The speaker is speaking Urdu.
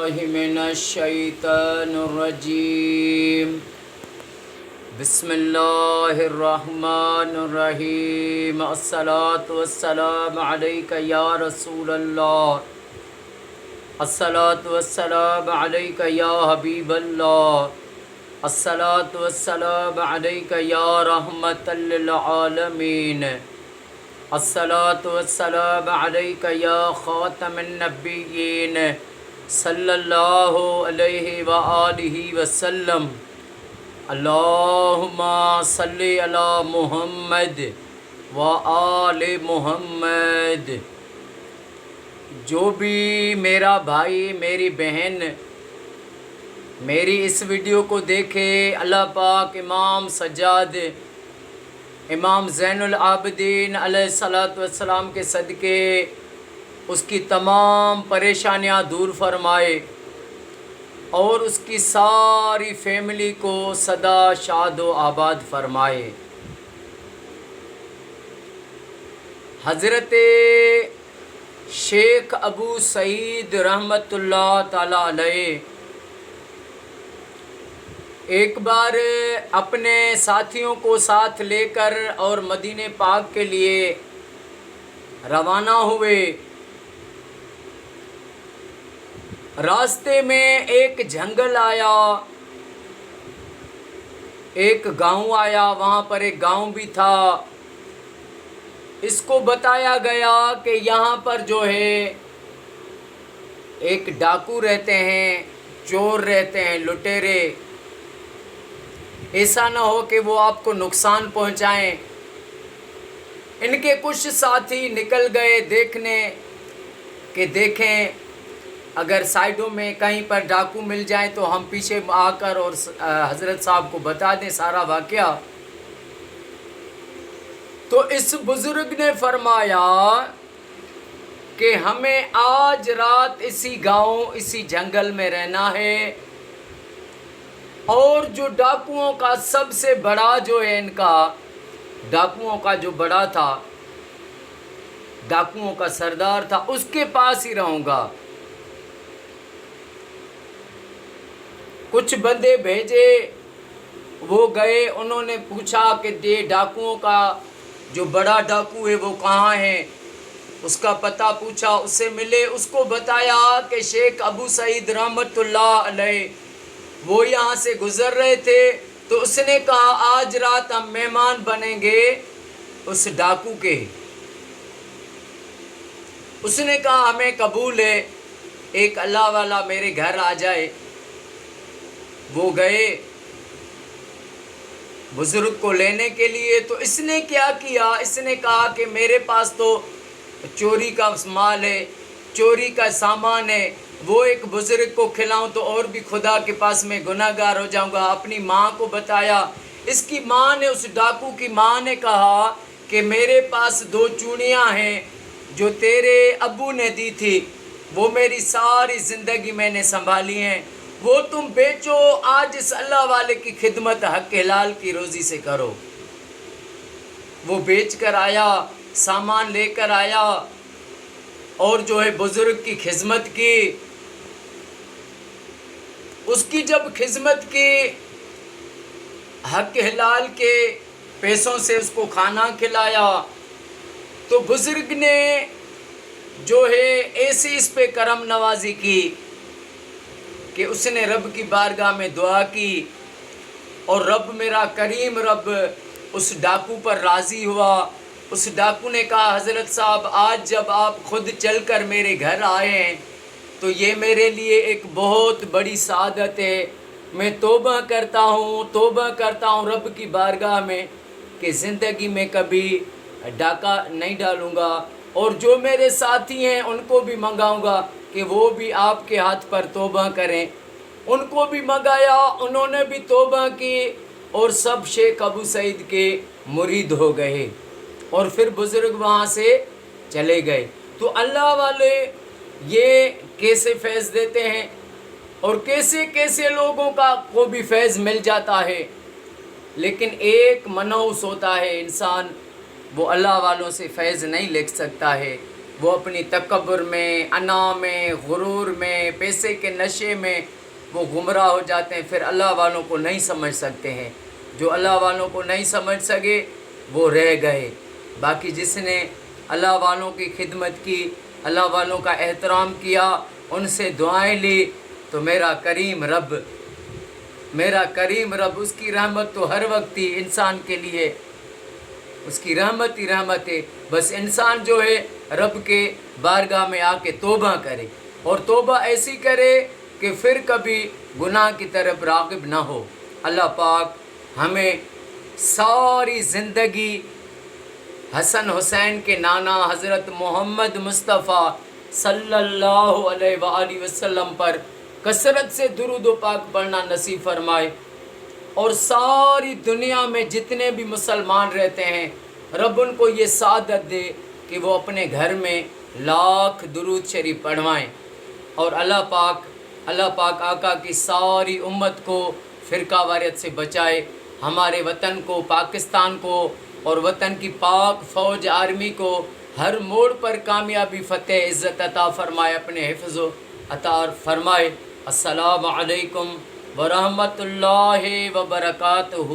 باللہ من الشیطان الرجیم بسم اللہ الرحمن الرحیم الصلاۃ والسلام علیک یا رسول اللہ الصلاۃ والسلام علیک یا حبیب اللہ الصلاۃ والسلام علیک یا رحمت للعالمین الصلاۃ والسلام علیک یا خاتم النبیین صلی اللہ علیہ وآلہ وسلم اللہم صلی علی محمد وآل محمد۔ جو بھی میرا بھائی میری بہن میری اس ویڈیو کو دیکھے، اللہ پاک امام سجاد امام زین العابدین علیہ الصلاۃ والسلام کے صدقے اس کی تمام پریشانیاں دور فرمائے اور اس کی ساری فیملی کو سدا شاد و آباد فرمائے۔ حضرت شیخ ابو سعید رحمۃ اللہ تعالی علیہ ایک بار اپنے ساتھیوں کو ساتھ لے کر اور مدینہ پاک کے لیے روانہ ہوئے۔ راستے میں ایک جنگل آیا، ایک گاؤں آیا، وہاں پر ایک گاؤں بھی تھا۔ اس کو بتایا گیا کہ یہاں پر جو ہے ایک ڈاکو رہتے ہیں، چور رہتے ہیں، لٹیرے، ایسا نہ ہو کہ وہ آپ کو نقصان پہنچائیں۔ ان کے کچھ ساتھی نکل گئے دیکھنے کہ دیکھیں اگر سائیڈوں میں کہیں پر ڈاکو مل جائیں تو ہم پیچھے آ کر اور حضرت صاحب کو بتا دیں سارا واقعہ۔ تو اس بزرگ نے فرمایا کہ ہمیں آج رات اسی گاؤں اسی جنگل میں رہنا ہے، اور جو ڈاکوؤں کا سب سے بڑا جو ہے ان کا ڈاکوؤں کا جو بڑا تھا، ڈاکوؤں کا سردار تھا، اس کے پاس ہی رہوں گا۔ کچھ بندے بھیجے، وہ گئے، انہوں نے پوچھا کہ یہ ڈاکوؤں کا جو بڑا ڈاکو ہے وہ کہاں ہے، اس کا پتہ پوچھا، اس سے ملے، اس کو بتایا کہ شیخ ابو سعید رحمۃ اللہ علیہ وہ یہاں سے گزر رہے تھے، تو اس نے کہا آج رات ہم مہمان بنیں گے اس ڈاکو کے۔ اس نے کہا ہمیں قبول ہے، ایک اللہ والا میرے گھر آ جائے۔ وہ گئے بزرگ کو لینے کے لیے، تو اس نے کیا کیا، اس نے کہا کہ میرے پاس تو چوری کا مال ہے، چوری کا سامان ہے، وہ ایک بزرگ کو کھلاؤں تو اور بھی خدا کے پاس میں گناہ گار ہو جاؤں گا۔ اپنی ماں کو بتایا، اس کی ماں نے، اس ڈاکو کی ماں نے کہا کہ میرے پاس 2 چوڑیاں ہیں جو تیرے ابو نے دی تھی، وہ میری ساری زندگی میں نے سنبھالی ہیں، وہ تم بیچو، آج اس اللہ والے کی خدمت حق حلال کی روزی سے کرو۔ وہ بیچ کر آیا، سامان لے کر آیا اور جو ہے بزرگ کی خدمت کی۔ اس کی جب خدمت کی، حق حلال کے پیسوں سے اس کو کھانا کھلایا، تو بزرگ نے جو ہے ایسی اس پہ کرم نوازی کی کہ اس نے رب کی بارگاہ میں دعا کی، اور رب میرا کریم رب اس ڈاکو پر راضی ہوا۔ اس ڈاکو نے کہا حضرت صاحب آج جب آپ خود چل کر میرے گھر آئے ہیں تو یہ میرے لیے ایک بہت بڑی سعادت ہے، میں توبہ کرتا ہوں رب کی بارگاہ میں کہ زندگی میں کبھی ڈاکہ نہیں ڈالوں گا، اور جو میرے ساتھی ہیں ان کو بھی منگاؤں گا کہ وہ بھی آپ کے ہاتھ پر توبہ کریں۔ ان کو بھی منگایا، انہوں نے بھی توبہ کی، اور سب شیخ ابو سعید کے مرید ہو گئے، اور پھر بزرگ وہاں سے چلے گئے۔ تو اللہ والے یہ کیسے فیض دیتے ہیں، اور کیسے کیسے لوگوں کو بھی فیض مل جاتا ہے، لیکن ایک منحوس ہوتا ہے انسان، وہ اللہ والوں سے فیض نہیں لے سکتا ہے۔ وہ اپنی تکبر میں، انا میں، غرور میں، پیسے کے نشے میں وہ گمراہ ہو جاتے ہیں، پھر اللہ والوں کو نہیں سمجھ سکتے ہیں۔ جو اللہ والوں کو نہیں سمجھ سکے وہ رہ گئے۔ باقی جس نے اللہ والوں کی خدمت کی، اللہ والوں کا احترام کیا، ان سے دعائیں لی، تو میرا کریم رب اس کی رحمت تو ہر وقت ہی انسان کے لیے، اس کی رحمت ہی رحمت ہے۔ بس انسان جو ہے رب کے بارگاہ میں آ کے توبہ کرے، اور توبہ ایسی کرے کہ پھر کبھی گناہ کی طرف راغب نہ ہو۔ اللہ پاک ہمیں ساری زندگی حسن حسین کے نانا حضرت محمد مصطفیٰ صلی اللہ علیہ وآلہ وسلم پر کثرت سے درود و پاک پڑھنا نصیب فرمائے، اور ساری دنیا میں جتنے بھی مسلمان رہتے ہیں رب ان کو یہ سعادت دے کہ وہ اپنے گھر میں لاکھ درود شریف پڑھوائیں، اور اللہ پاک آقا کی ساری امت کو فرقہ واریت سے بچائے، ہمارے وطن کو، پاکستان کو، اور وطن کی پاک فوج آرمی کو ہر موڑ پر کامیابی، فتح، عزت عطا فرمائے، اپنے حفظ و عطا فرمائے۔ السلام علیکم ورحمۃ اللہ وبرکاتہ۔